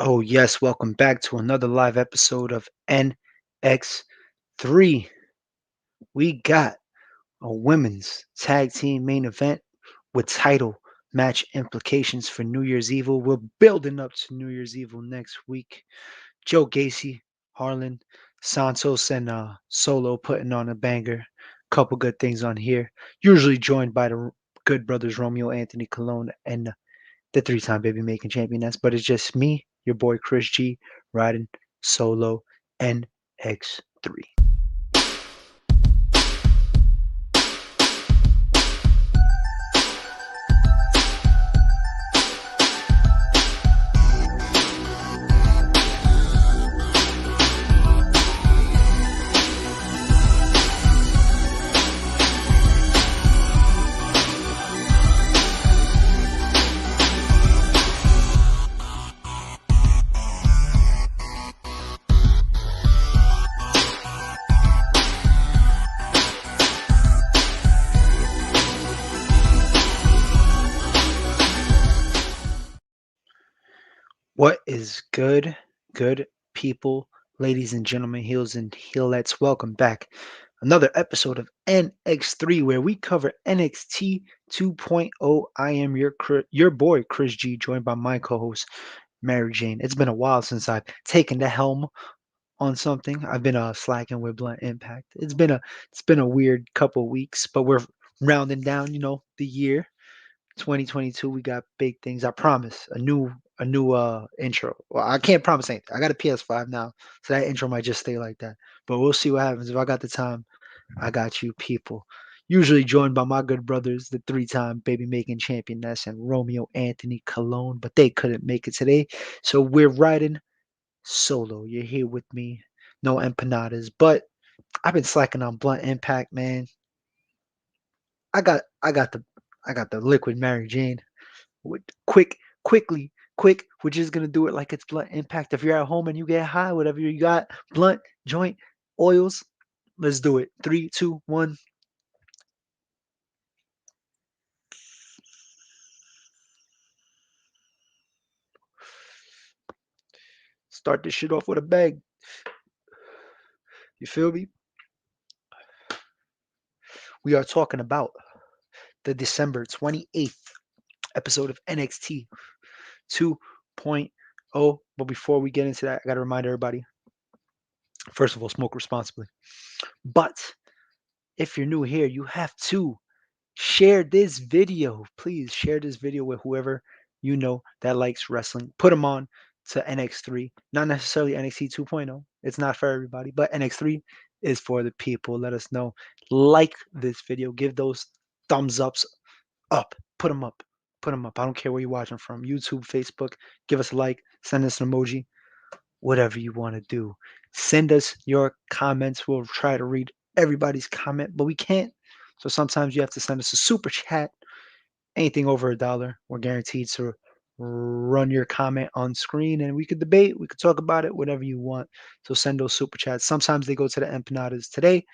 Oh, yes, welcome back to another live episode of NX3. We got a women's tag team main event with title match implications for New Year's Evil. We're building up to New Year's Evil next week. Joe Gacy, Harlan, Santos, and Solo putting on a banger. Couple good things on here. Usually joined by the good brothers Romeo, Anthony, Colon, and the three-time baby making championess, but it's just me, your boy Chris G, riding solo NX3. What is good people, ladies and gentlemen, heels and heelettes? Welcome back. Another episode of NX3 where we cover NXT 2.0. I am your boy Chris G, joined by my co-host Mary Jane. It's been a while since I've taken the helm on something. I've been slacking with Blunt Impact. It's been a weird couple weeks, but we're rounding down, the year 2022. We got big things. I promise. A new intro. Well, I can't promise anything. I got a PS5 now, so that intro might just stay like that. But we'll see what happens. If I got the time, I got you people. Usually joined by my good brothers, the three-time baby making championess and Romeo Anthony Cologne, but they couldn't make it today. So we're riding solo. You're here with me. No empanadas. But I've been slacking on Blunt Impact, man. I got I got the I got the liquid Mary Jane. With quick. We're just gonna do it like it's Blunt Impact. If you're at home and you get high, whatever you got, blunt, joint, oils, let's do it. Three, two, one. Start this shit off with a bang. You feel me? We are talking about the December 28th episode of NXT 2.0. But before we get into that, I gotta remind everybody, first of all, smoke responsibly. But if you're new here, you have to share this video. Please share this video with whoever you know that likes wrestling. Put them on to NX3, not necessarily NXT 2.0. It's not for everybody, but NX3 is for the people. Let us know. Like this video. Give those thumbs up. Put them up. Put them up. I don't care where you're watching from. YouTube, Facebook. Give us a like. Send us an emoji. Whatever you want to do. Send us your comments. We'll try to read everybody's comment, but we can't. So sometimes you have to send us a super chat. Anything over $1, we're guaranteed to run your comment on screen and we could debate. We could talk about it, whatever you want. So send those super chats. Sometimes they go to the empanadas today.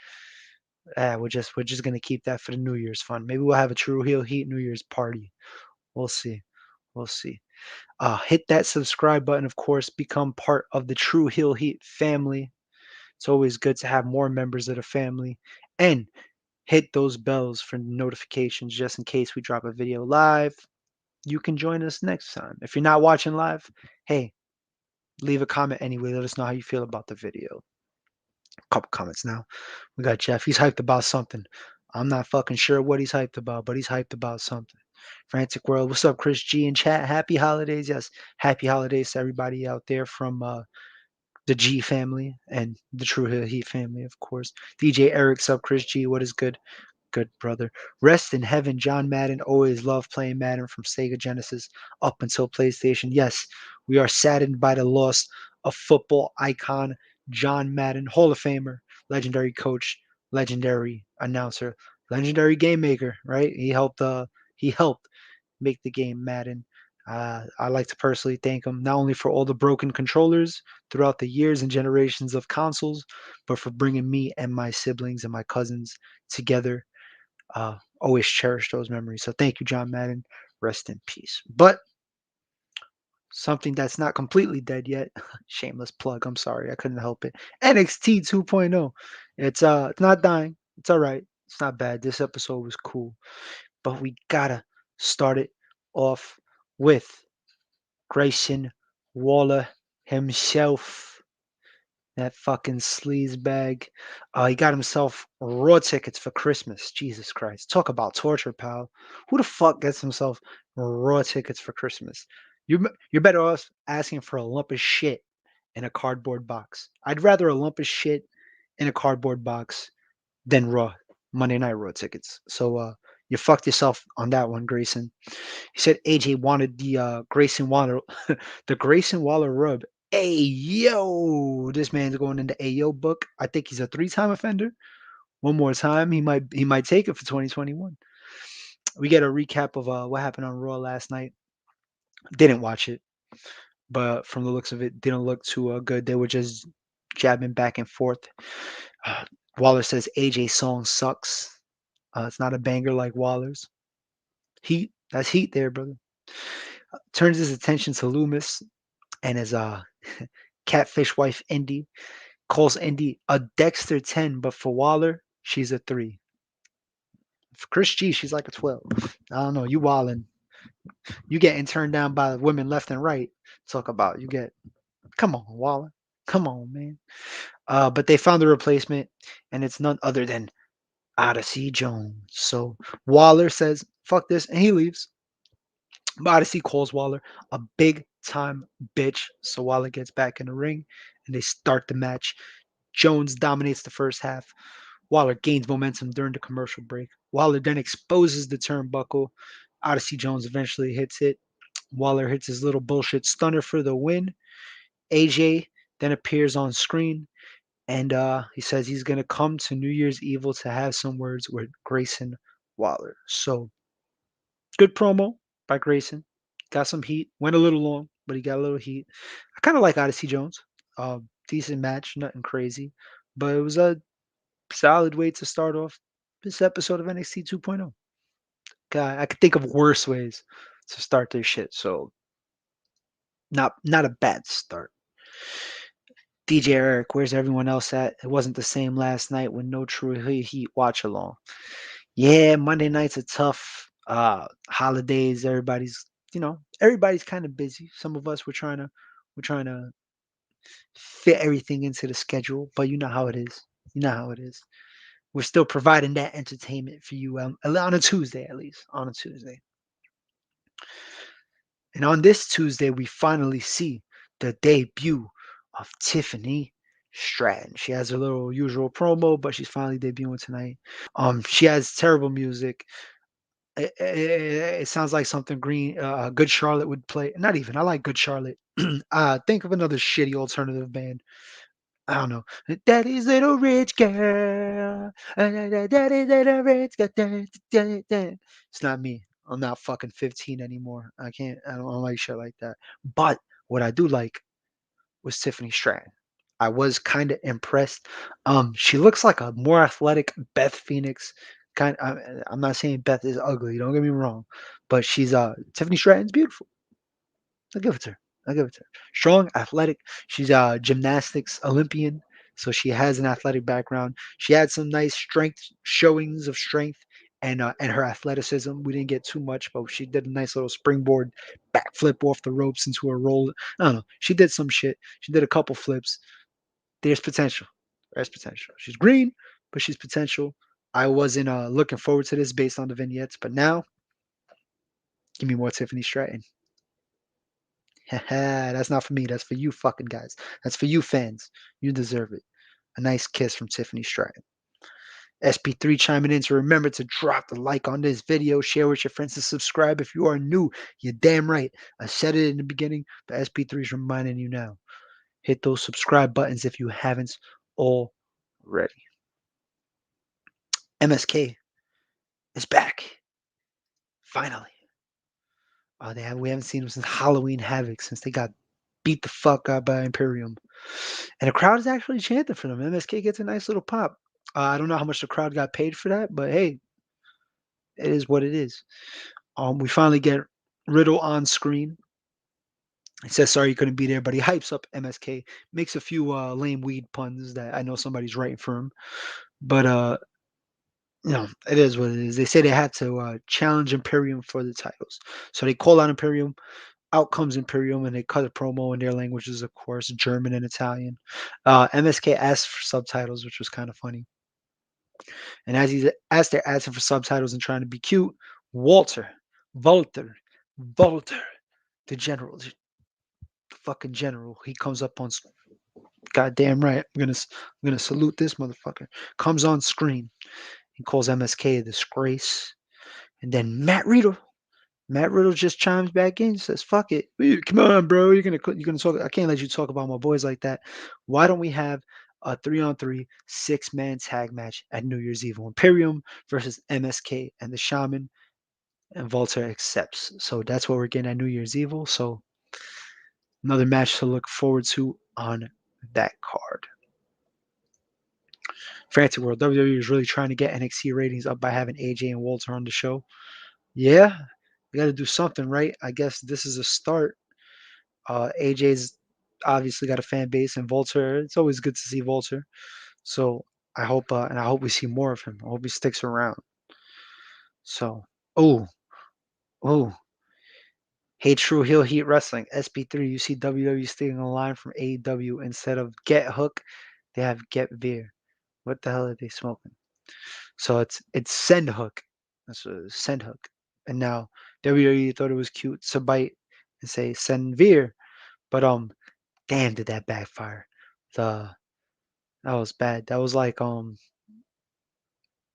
We're just gonna keep that for the New Year's fun. Maybe we'll have a True Heel Heat New Year's party. We'll see. We'll see. Hit that subscribe button, of course. Become part of the True Heel Heat family. It's always good to have more members of the family. And hit those bells for notifications just in case we drop a video live. You can join us next time. If you're not watching live, hey, leave a comment anyway. Let us know how you feel about the video. Couple comments now. We got Jeff. He's hyped about something. I'm not fucking sure what he's hyped about, but he's hyped about something. Frantic World. What's up, Chris G in chat? Happy holidays. Yes, happy holidays to everybody out there from the G family and the True Hill Heat family, of course. DJ Eric, sub Chris G. What is good? Good brother. Rest in heaven, John Madden. Always loved playing Madden from Sega Genesis up until PlayStation. Yes, we are saddened by the loss of football icon John Madden, Hall of Famer, legendary coach, legendary announcer, legendary game maker. Right? He helped make the game Madden. I like to personally thank him not only for all the broken controllers throughout the years and generations of consoles, but for bringing me and my siblings and my cousins together. Always cherish those memories. So thank you, John Madden. Rest in peace. But something that's not completely dead yet. Shameless plug. I'm sorry, I couldn't help it. NXT 2.0. It's not dying. It's all right. It's not bad. This episode was cool, but we gotta start it off with Grayson Waller himself. That fucking sleaze bag. He got himself Raw tickets for Christmas. Jesus Christ. Talk about torture, pal. Who the fuck gets himself Raw tickets for Christmas? You're better off asking for a lump of shit in a cardboard box. I'd rather a lump of shit in a cardboard box than Raw Monday Night Raw tickets. So you fucked yourself on that one, Grayson. He said AJ wanted the Grayson Waller, the Grayson Waller rub. Hey yo, this man's going into Ayo book. I think he's a three-time offender. One more time, he might take it for 2021. We get a recap of what happened on Raw last night. Didn't watch it, but from the looks of it, didn't look too good. They were just jabbing back and forth. Uh, Waller says AJ's song sucks. It's not a banger like Waller's. Heat, that's heat there, brother. Turns his attention to Loomis and his catfish wife Indy. Calls Indy a Dexter 10, but for Waller, she's a 3. For Chris G, she's like a 12. I don't know. You wildin'. You getting turned down by women left and right. Talk about you get. Come on, Waller. Come on, man. But they found a replacement, and it's none other than Odyssey Jones. So Waller says, fuck this, and he leaves. But Odyssey calls Waller a big time bitch. So Waller gets back in the ring, and they start the match. Jones dominates the first half. Waller gains momentum during the commercial break. Waller then exposes the turnbuckle. Odyssey Jones eventually hits it. Waller hits his little bullshit stunner for the win. AJ then appears on screen and he says he's going to come to New Year's Evil to have some words with Grayson Waller. So good promo by Grayson. Got some heat. Went a little long, but he got a little heat. I kind of like Odyssey Jones. Decent match, nothing crazy, but it was a solid way to start off this episode of NXT 2.0. God, I could think of worse ways to start this shit. So not a bad start. DJ Eric, where's everyone else at? It wasn't the same last night with no true heat watch along. Yeah, Monday nights are tough. Holidays, everybody's kind of busy. Some of us we're trying to fit everything into the schedule, but you know how it is. You know how it is. We're still providing that entertainment for you on a Tuesday, at least on a Tuesday. And on this Tuesday, we finally see the debut of Tiffany Stratton. She has her little usual promo, but she's finally debuting tonight. She has terrible music. It sounds like something Good Charlotte would play. Not even. I like Good Charlotte. Think of another shitty alternative band. I don't know. Daddy's little rich girl. Daddy's little rich girl. It's not me. I'm not fucking 15 anymore. I don't like shit like that. But what I do like was Tiffany Stratton. I was kind of impressed. She looks like a more athletic Beth Phoenix. I'm not saying Beth is ugly. Don't get me wrong, but she's Tiffany Stratton's beautiful. I'll give it to her. I'll give it to her. Strong, athletic. She's a gymnastics Olympian, so she has an athletic background. She had some nice strength showings of strength and her athleticism. We didn't get too much, but she did a nice little springboard backflip off the ropes into a roll. I don't know. She did some shit. She did a couple flips. There's potential. There's potential. She's green, but she's potential. I wasn't looking forward to this based on the vignettes, but now give me more Tiffany Stratton. That's not for me. That's for you fucking guys. That's for you fans. You deserve it. A nice kiss from Tiffany Stratton. SP3 chiming in to remember to drop the like on this video, share with your friends, and subscribe if you are new. You're damn right. I said it in the beginning, but SP3 is reminding you now. Hit those subscribe buttons if you haven't already. MSK is back. Finally. We haven't seen them since Halloween Havoc, since they got beat the fuck up by Imperium. And the crowd is actually chanting for them. MSK gets a nice little pop. I don't know how much the crowd got paid for that, but hey, it is what it is. We finally get Riddle on screen. He says sorry he couldn't be there, but he hypes up MSK, makes a few lame weed puns that I know somebody's writing for him. But it is what it is. They say they had to challenge Imperium for the titles, so they call out Imperium. Out comes Imperium, and they cut a promo in their languages, of course, German and Italian. MSK asked for subtitles, which was kind of funny. And as they're asking for subtitles and trying to be cute, Walter, Walter, Walter, the general, the fucking general, he comes up on. Goddamn right, I'm gonna salute this motherfucker. Comes on screen. He calls MSK a disgrace, and then Matt Riddle just chimes back in, says, "Fuck it, come on, bro. You're gonna talk. I can't let you talk about my boys like that. Why don't we have a 3-on-3 6-man tag match at New Year's Eve? Imperium versus MSK and the Shaman." And Voltaire accepts. So that's what we're getting at New Year's Evil. So another match to look forward to on that card. Fancy World, WWE is really trying to get NXT ratings up by having AJ and Walter on the show. Yeah, we got to do something, right? I guess this is a start. AJ's obviously got a fan base, and Volter. It's always good to see Volter. So I hope we see more of him. I hope he sticks around. So, oh, oh, hey, True Heel Heat Wrestling SB3. You see WWE stealing a line from AEW instead of Get Hook, they have Get Veer. What the hell are they smoking? So it's Send Hook. That's what Send Hook. And now WWE thought it was cute to bite and say Send Veer, but damn, did that backfire? The That was bad. That was like I don't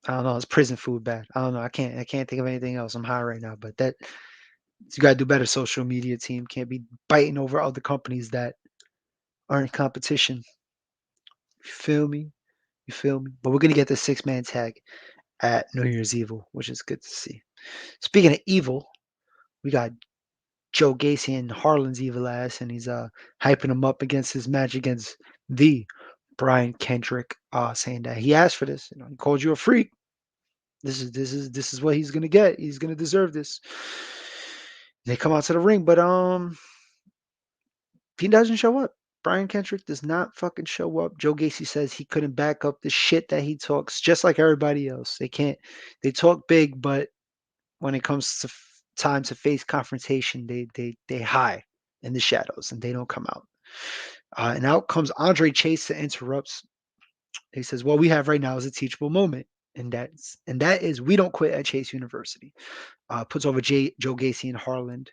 know, it's prison food bad. I don't know. I can't think of anything else. I'm high right now, but that you gotta do better. Social media team can't be biting over other companies that aren't in competition. You feel me? You feel me? But we're gonna get the 6-man tag at New Year's Evil, which is good to see. Speaking of evil, we got Joe Gacy and Harlan's evil ass, and he's hyping him up against his match against the Brian Kendrick, saying that he asked for this. He called you a freak. This is what he's gonna get. He's gonna deserve this. They come out to the ring, but he doesn't show up. Brian Kendrick does not fucking show up. Joe Gacy says he couldn't back up the shit that he talks, just like everybody else. They can't. They talk big, but when it comes to time to face confrontation, they hide in the shadows and they don't come out. And out comes Andre Chase to interrupts. He says, "What we have right now is a teachable moment, and that is we don't quit at Chase University." Puts over Joe Gacy and Harland.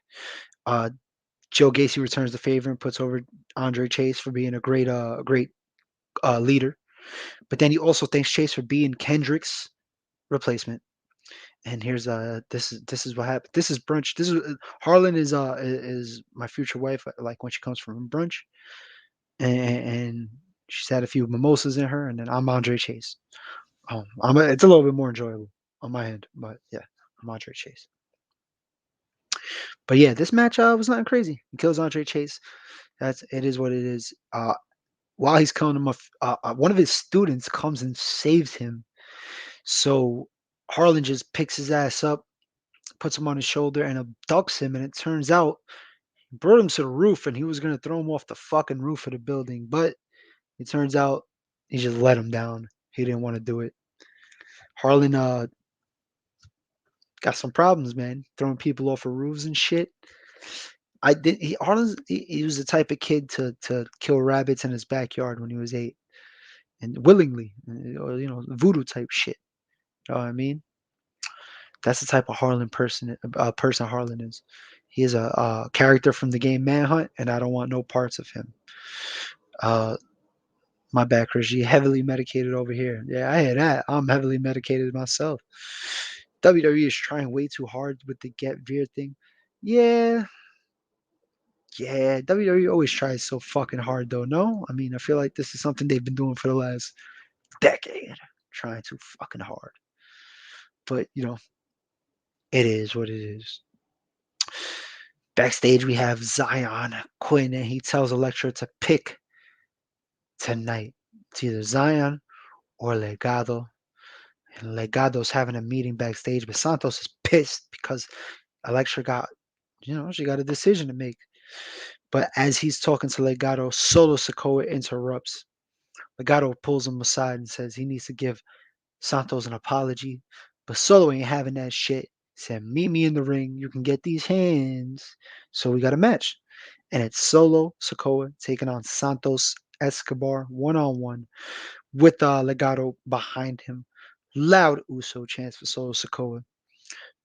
Uh, Joe Gacy returns the favor and puts over Andre Chase for being a great leader. But then he also thanks Chase for being Kendrick's replacement. And here's this is what happened. This is brunch. This is Harlan is my future wife. Like when she comes from brunch, and she's had a few mimosas in her, and then I'm Andre Chase. It's a little bit more enjoyable on my end, but yeah, I'm Andre Chase. But yeah, this match was nothing crazy. He kills Andre Chase. It is what it is. While he's killing him, one of his students comes and saves him. So Harlan just picks his ass up, puts him on his shoulder, and abducts him. And it turns out he brought him to the roof, and he was gonna throw him off the fucking roof of the building. But it turns out he just let him down. He didn't want to do it. Harlan got some problems, man. Throwing people off of roofs and shit. I did. He was the type of kid to kill rabbits in his backyard when he was 8, and willingly, or voodoo type shit. You know what I mean? That's the type of person Harlan is. He is a character from the game Manhunt, and I don't want no parts of him. Uh, my bad, Chris. You heavily medicated over here. Yeah, I hear that. I'm heavily medicated myself. WWE is trying way too hard with the Get Veer thing. Yeah, yeah. WWE always tries so fucking hard, though. No, I mean, I feel like this is something they've been doing for the last decade, trying too fucking hard. But it is what it is. Backstage, we have Zion Quinn, and he tells Elektra to pick tonight. It's either Zion or Legado. And Legado's having a meeting backstage, but Santos is pissed because Elektra got, she got a decision to make. But as he's talking to Legado, Solo Sikoa interrupts. Legado pulls him aside and says he needs to give Santos an apology. But Solo ain't having that shit. He said, meet me in the ring. You can get these hands. So we got a match. And it's Solo Sikoa taking on Santos Escobar one-on-one with Legado behind him. Loud Uso chants for Solo Sikoa.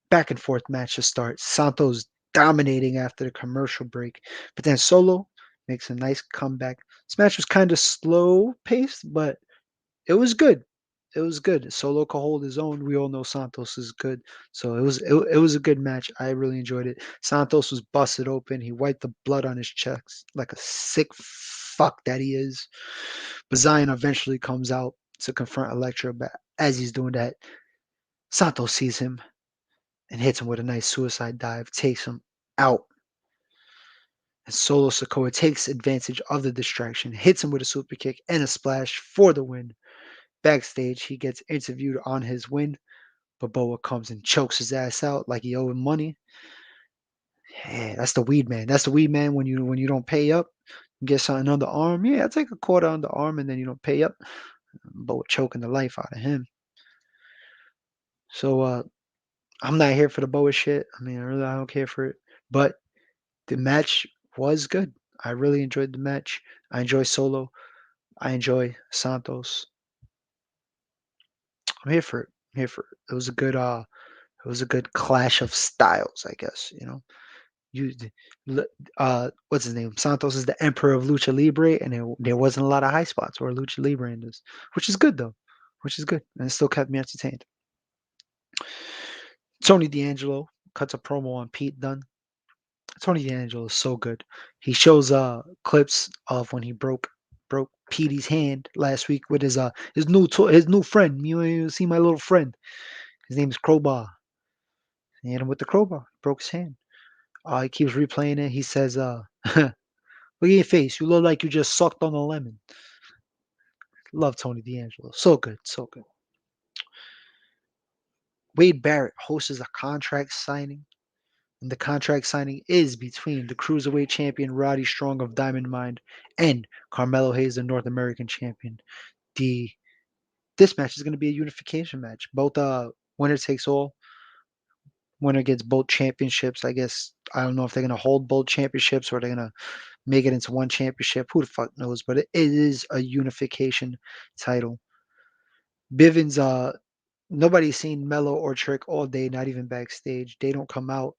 Back and forth match to start. Santos dominating after the commercial break. But then Solo makes a nice comeback. This match was kind of slow paced, but it was good. It was good. Solo could hold his own. We all know Santos is good, so it was a good match. I really enjoyed it. Santos was busted open. He wiped the blood on his chest like a sick fuck that he is. But Zion eventually comes out to confront Elektra. But as he's doing that, Santos sees him and hits him with a nice suicide dive, takes him out. And Solo Sikoa takes advantage of the distraction, hits him with a super kick and a splash for the win. Backstage, he gets interviewed on his win, but Boa comes and chokes his ass out like he owed him money. Yeah, that's the weed man. That's the weed man when you don't pay up, you get something on the arm. Yeah, I'll take a quarter on the arm and then you don't pay up. Boa choking the life out of him. So I'm not here for the Boa shit. I mean, I don't care for it. But the match was good. I really enjoyed the match. I enjoy Solo. I enjoy Santos. I'm here for it. I'm here for it. It was a good clash of styles, I guess, you know. You what's his name? Santos is the emperor of Lucha Libre, and there wasn't a lot of high spots or Lucha Libre in this, which is good though, which is good, and it still kept me entertained. Tony D'Angelo cuts a promo on Pete Dunne. Tony D'Angelo is so good. He shows clips of when he broke Petey's hand last week with his new friend. You see my little friend. His name is Crowbar. He hit him with the crowbar. Broke his hand. He keeps replaying it. He says, look at your face. You look like you just sucked on a lemon. Love Tony D'Angelo. So good. So good. Wade Barrett hosts a contract signing. And the contract signing is between the Cruiserweight Champion Roddy Strong of Diamond Mine and Carmelo Hayes, the North American Champion. The This match is going to be a unification match. Both winner takes all. Winner gets both championships. I guess I don't know if they're going to hold both championships or they're going to make it into one championship. Who the fuck knows? But it is a unification title. Bivens, nobody's seen Mello or Trick all day, not even backstage. They don't come out.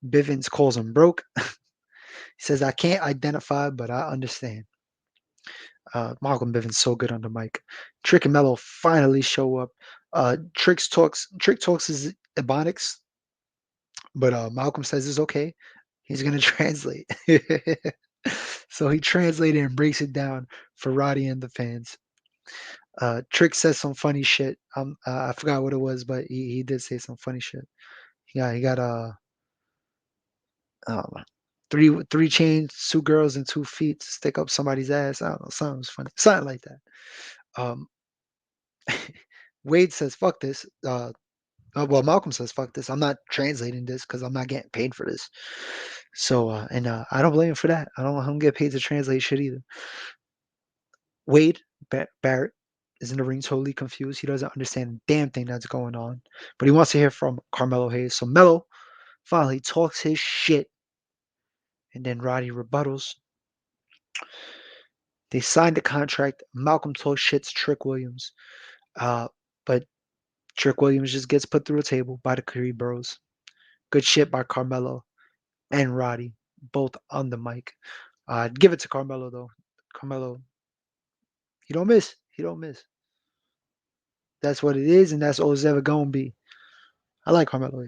Bivens calls him broke. He says, I can't identify, but I understand. Malcolm Bivens so good on the mic. Trick and Mello finally show up. Trick talks his Ebonics, but Malcolm says it's okay. He's gonna translate. So he translated and breaks it down for Roddy and the fans. Trick says some funny shit. I forgot what it was, but he did say some funny shit. He got um, three chains, 2 girls, and 2 feet to stick up somebody's ass. I don't know, something was funny, something like that. Um, Wade says, "Fuck this." Well, Malcolm says, "Fuck this." I'm not translating this because I'm not getting paid for this. So, and I don't blame him for that. I don't get paid to translate shit either. Wade Barrett is in the ring totally confused. He doesn't understand a damn thing that's going on, but he wants to hear from Carmelo Hayes. So Mello finally talks his shit, and then Roddy rebuttals. They signed the contract. Malcolm talks shit to Trick Williams, but Trick Williams just gets put through a table by the Creed Bros. Good shit by Carmelo and Roddy, both on the mic. Give it to Carmelo though. Carmelo, he don't miss. He don't miss. That's what it is, and that's all it's ever gonna be. I like Carmelo.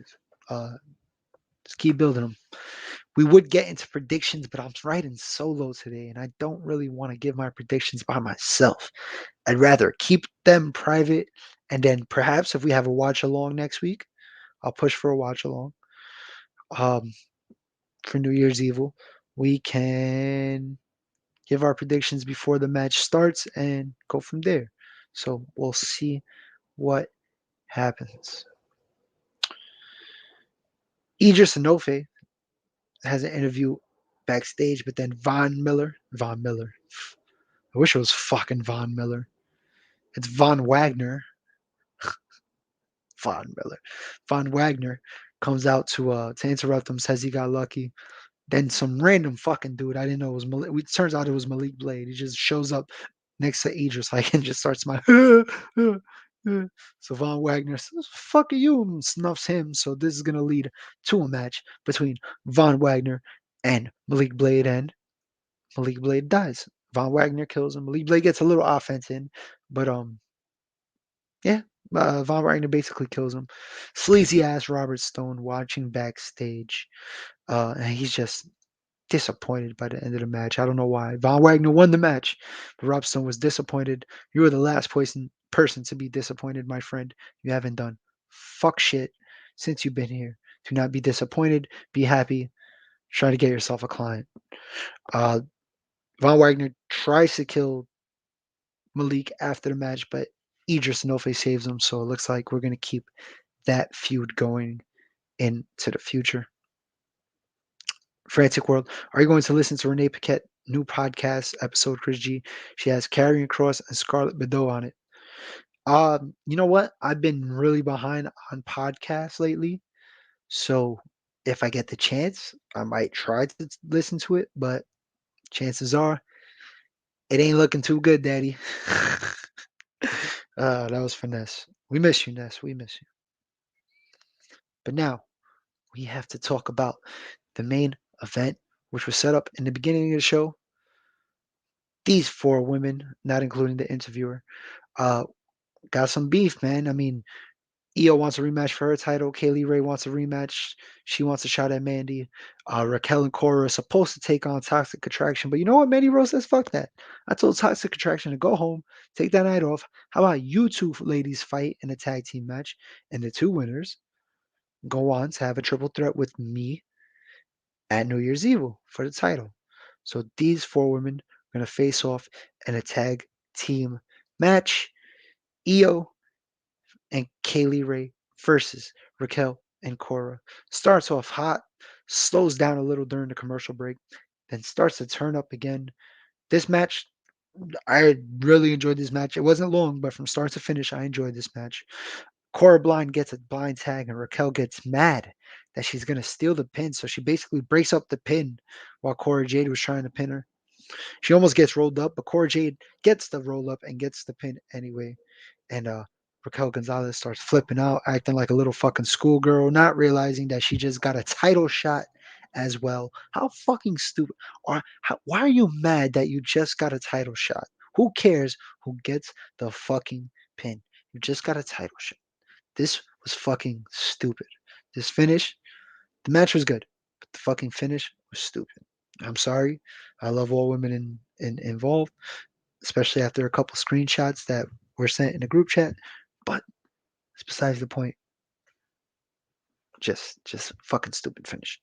Just keep building them. We would get into predictions, but I'm writing solo today, and I don't really want to give my predictions by myself. I'd rather keep them private, and then perhaps if we have a watch along next week, I'll push for a watch along. Um, for New Year's Evil, we can give our predictions before the match starts and go from there. So we'll see what happens. Idris Enofe has an interview backstage, but then Von Miller. I wish it was fucking Von Miller. It's Von Wagner. Von Miller. Von Wagner comes out to interrupt him, says he got lucky. Then some random fucking dude, I didn't know it was Malik. It turns out it was Malik Blade. He just shows up next to Idris like and just starts my so Von Wagner says, fuck you, and snuffs him. So this is gonna lead to a match between Von Wagner and Malik Blade, and Malik Blade dies. Von Wagner kills him. Malik Blade gets a little offense in, but yeah, Von Wagner basically kills him. Sleazy ass Robert Stone watching backstage, and he's just disappointed by the end of the match. I don't know why. Von Wagner won the match, but Rob Stone was disappointed. You were the last person to be disappointed, my friend. You haven't done fuck shit since you've been here. Do not be disappointed. Be happy. Try to get yourself a client. Uh, Von Wagner tries to kill Malik after the match, but Idris Enofe saves him. So it looks like we're going to keep that feud going into the future. Frantic World. Are you going to listen to Renee Paquette new podcast episode, Chris G? She has Karrion Cross and Scarlett Bordeaux on it. You know what? I've been really behind on podcasts lately. So if I get the chance, I might try to listen to it, but chances are it ain't looking too good, Daddy. That was finesse. We miss you, Ness. We miss you. But now we have to talk about the main event, which was set up in the beginning of the show. These four women, not including the interviewer, uh, got some beef, man. I mean, Io wants a rematch for her title. Kaylee Ray wants a rematch. She wants a shot at Mandy. Raquel and Cora are supposed to take on Toxic Attraction. But you know what? Mandy Rose says, fuck that. I told Toxic Attraction to go home, take that night off. How about you two ladies fight in a tag team match? And the two winners go on to have a triple threat with me at New Year's Evil for the title. So these four women are going to face off in a tag team match. Io and Kaylee Ray versus Raquel and Cora. Starts off hot, slows down a little during the commercial break, then starts to turn up again. This match, I really enjoyed this match. It wasn't long, but from start to finish, I enjoyed this match. Cora Blind gets a blind tag, and Raquel gets mad that she's going to steal the pin. So she basically breaks up the pin while Cora Jade was trying to pin her. She almost gets rolled up, but Cora Jade gets the roll up and gets the pin anyway. And Raquel Gonzalez starts flipping out, acting like a little fucking schoolgirl, not realizing that she just got a title shot as well. How fucking stupid. Why are you mad that you just got a title shot? Who cares who gets the fucking pin? You just got a title shot. This was fucking stupid. This finish, the match was good, but the fucking finish was stupid. I'm sorry. I love all women involved, especially after a couple screenshots that were sent in a group chat. But it's besides the point. Just fucking stupid finish.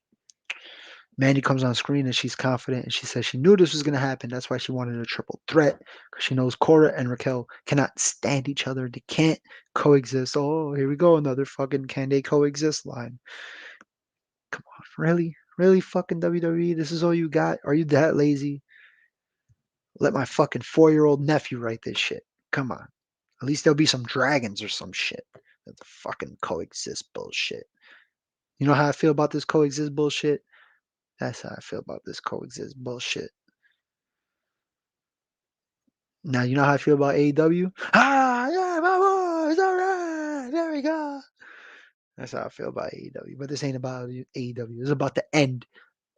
Mandy comes on screen and she's confident and she says she knew this was gonna happen. That's why she wanted a triple threat because she knows Cora and Raquel cannot stand each other. They can't coexist. Oh, here we go, another fucking can they coexist line. Come on, really, really, fucking WWE. This is all you got? Are you that lazy? Let my fucking 4-year-old nephew write this shit. Come on. At least there'll be some dragons or some shit. That the fucking coexist bullshit. You know how I feel about this coexist bullshit? That's how I feel about this coexist bullshit. Now you know how I feel about AEW? Ah, yeah, my boys, all right, there we go. That's how I feel about AEW. But this ain't about AEW. It's about the end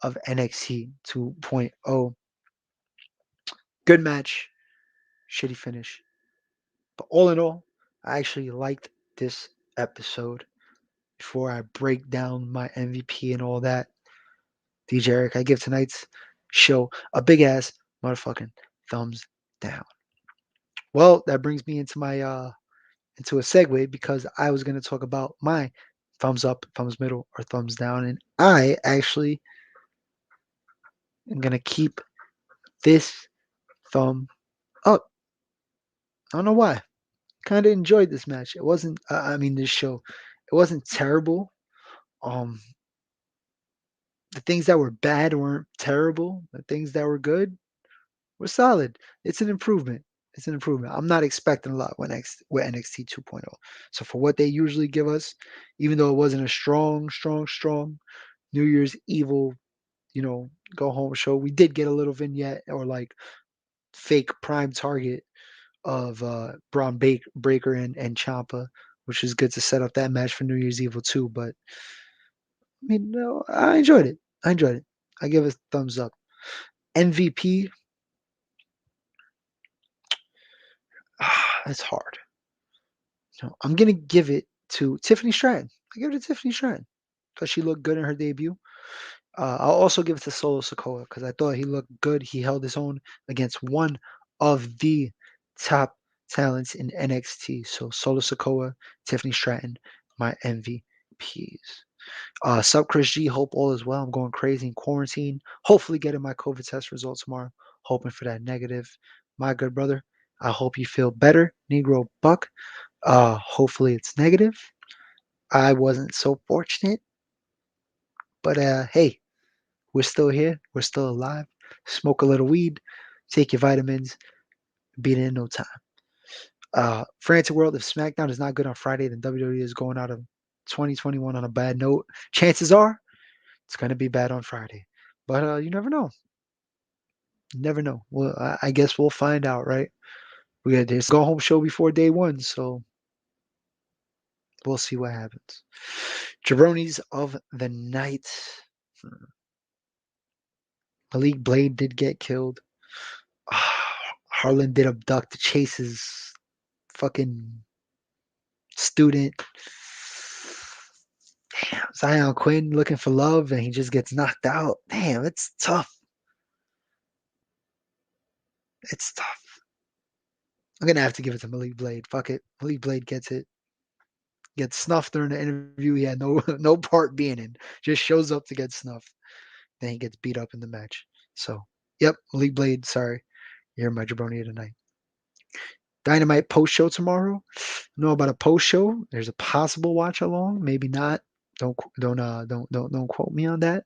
of NXT 2.0. Good match, shitty finish. But all in all, I actually liked this episode. Before I break down my MVP and all that, DJ Eric, I give tonight's show a big ass motherfucking thumbs down. Well, that brings me into my into a segue because I was gonna talk about my thumbs up, thumbs middle, or thumbs down, and I actually am gonna keep this thumb up. I don't know why. Kind of enjoyed this match. It wasn't. I mean, this show. It wasn't terrible. Um, The things that were bad weren't terrible. The things that were good were solid. It's an improvement. It's an improvement. I'm not expecting a lot with NXT 2.0. So for what they usually give us, even though it wasn't a strong New Year's Evil, go home show, we did get a little vignette or like fake prime target of Braun Breaker and Ciampa, which is good to set up that match for New Year's Evil too. But I mean, no, I enjoyed it. I enjoyed it. I give it a thumbs up. MVP, that's hard. No, I'm gonna give it to Tiffany Stratton. I give it to Tiffany Stratton because she looked good in her debut. I'll also give it to Solo Sikoa because I thought he looked good. He held his own against one of the top talents in NXT. So Solo Sikoa, Tiffany Stratton, my MVPs. Sub Chris G, hope all is well. I'm going crazy in quarantine. Hopefully getting my COVID test results tomorrow. Hoping for that negative. My good brother, I hope you feel better. Negro Buck. Hopefully it's negative. I wasn't so fortunate, but hey, we're still here. We're still alive. Smoke a little weed. Take your vitamins. Beat it in no time. Frantic World, if SmackDown is not good on Friday, then WWE is going out of 2021 on a bad note. Chances are it's going to be bad on Friday. But you never know. You never know. Well, I guess we'll find out, right? We got this go home show before day one, so we'll see what happens. Jabronis of the night. Malik Blade did get killed. Harlan did abduct Chase's fucking student. Damn, Zion Quinn looking for love and he just gets knocked out. Damn, it's tough. It's tough. I'm gonna have to give it to Malik Blade. Fuck it. Malik Blade gets it. Gets snuffed during the interview. He had no no part being in. Just shows up to get snuffed. Then he gets beat up in the match. So, yep, Malik Blade. Sorry, you're my jabroni tonight. Dynamite post show tomorrow. Know about a post show? There's a possible watch along. Maybe not. Don't quote me on that.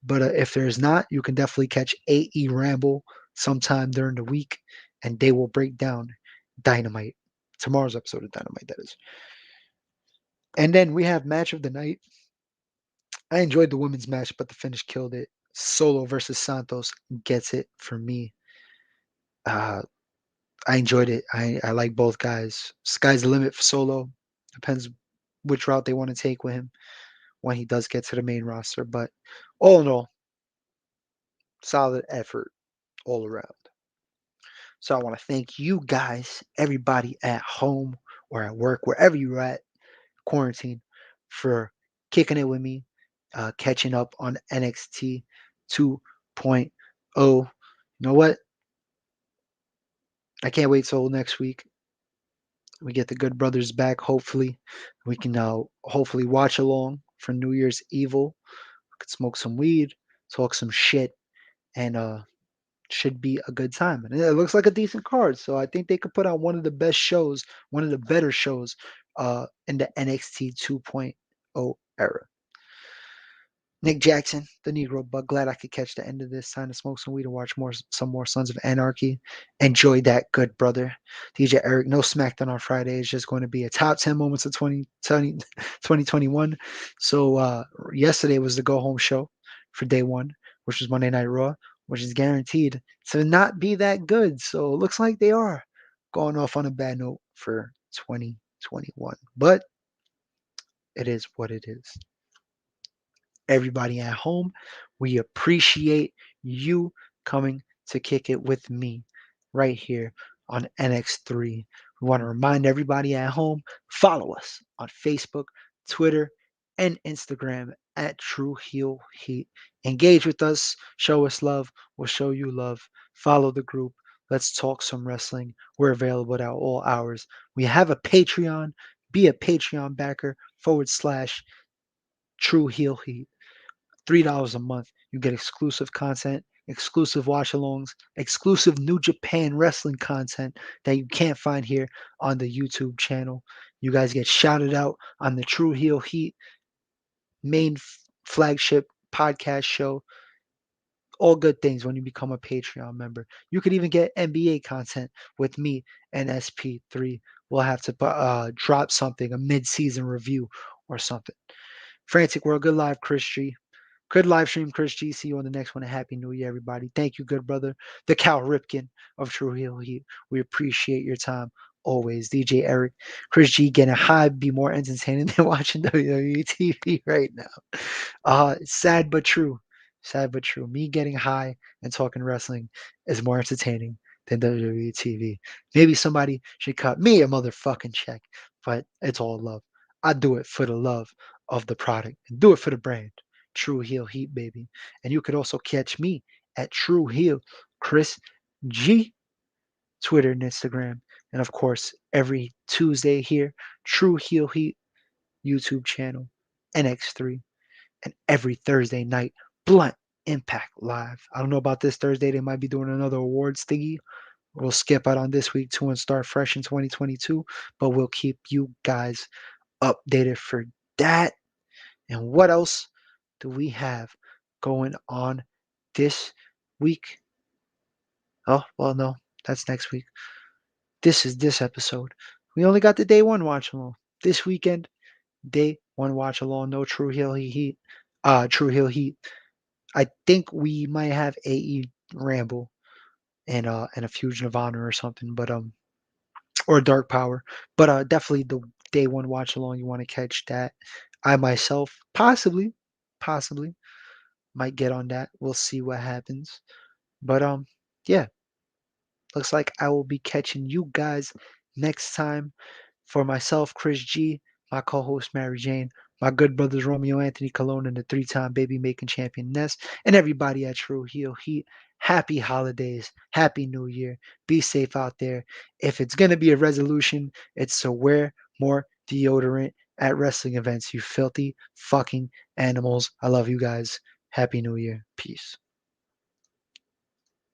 But if there's not, you can definitely catch AE Ramble sometime during the week, and they will break down Dynamite. Tomorrow's episode of Dynamite, that is. And then we have match of the night. I enjoyed the women's match, but the finish killed it. Solo versus Santos gets it for me. Uh, I enjoyed it. I like both guys. Sky's the limit for Solo. Depends which route they want to take with him when he does get to the main roster. But all in all, solid effort all around. So I want to thank you guys, everybody at home or at work, wherever you're at, quarantine, for kicking it with me, catching up on NXT 2.0. You know what? I can't wait till next week. We get the good brothers back. Hopefully, we can hopefully watch along for New Year's Evil. We could smoke some weed, talk some shit, and should be a good time. And it looks like a decent card. So I think they could put out one of the best shows, one of the better shows in the NXT 2.0 era. Nick Jackson, the Negro Bug. Glad I could catch the end of this. Time to smoke some weed and watch some more Sons of Anarchy. Enjoy that, good brother. DJ Eric, no SmackDown on Friday. It's just going to be a top 10 moments of 2021. So yesterday was the go home show for day one, which was Monday Night Raw, which is guaranteed to not be that good. So it looks like they are going off on a bad note for 2021. But it is what it is. Everybody at home, we appreciate you coming to kick it with me right here on NX3. We want to remind everybody at home, follow us on Facebook, Twitter, and Instagram at True Heel Heat. Engage with us, show us love, we'll show you love. Follow the group. Let's talk some wrestling. We're available at all hours. We have a Patreon. Be a Patreon backer / True Heel Heat. $3 a month. You get exclusive content, exclusive watch alongs, exclusive New Japan wrestling content that you can't find here on the YouTube channel. You guys get shouted out on the True Heel Heat main flagship podcast show, all good things when you become a Patreon member. You could even get NBA content with me and SP3. We'll have to drop something, a mid-season review or something. Frantic World, good live, Chris G. Good live stream, Chris G. See you on the next one. And Happy New Year, everybody. Thank you, good brother. The Cal Ripken of True Heel Heat. We appreciate your time always. DJ Eric, Chris G getting high be more entertaining than watching WWE TV right now. Sad but true. Sad but true. Me getting high and talking wrestling is more entertaining than WWE TV. Maybe somebody should cut me a motherfucking check, but it's all love. I do it for the love of the product and do it for the brand. True Heel Heat, baby. And you could also catch me at True Heel Chris G, Twitter and Instagram. And of course, every Tuesday here, True Heel Heat YouTube channel, NX3. And every Thursday night, Blunt Impact Live. I don't know about this Thursday. They might be doing another awards thingy. We'll skip out on this week too and start fresh in 2022. But we'll keep you guys updated for that. And what else do we have going on this week? Oh, well, no, that's next week. This is this episode. We only got the day one watch along. This weekend, day one watch along. No True Heel Heat. True Heel Heat. I think we might have AE Ramble and a Fusion of Honor or something, but or Dark Power. But definitely the day one watch along. You want to catch that. I myself possibly might get on that. We'll see what happens. But yeah, looks like I will be catching you guys next time. For myself, Chris G, my co-host Mary Jane, my good brothers Romeo Anthony Colon and the three-time baby making champion Ness, and everybody at True Heel Heat. Happy holidays, happy new year. Be safe out there. If it's gonna be a resolution, it's to wear more deodorant at wrestling events, you filthy fucking animals. I love you guys. Happy New Year. Peace.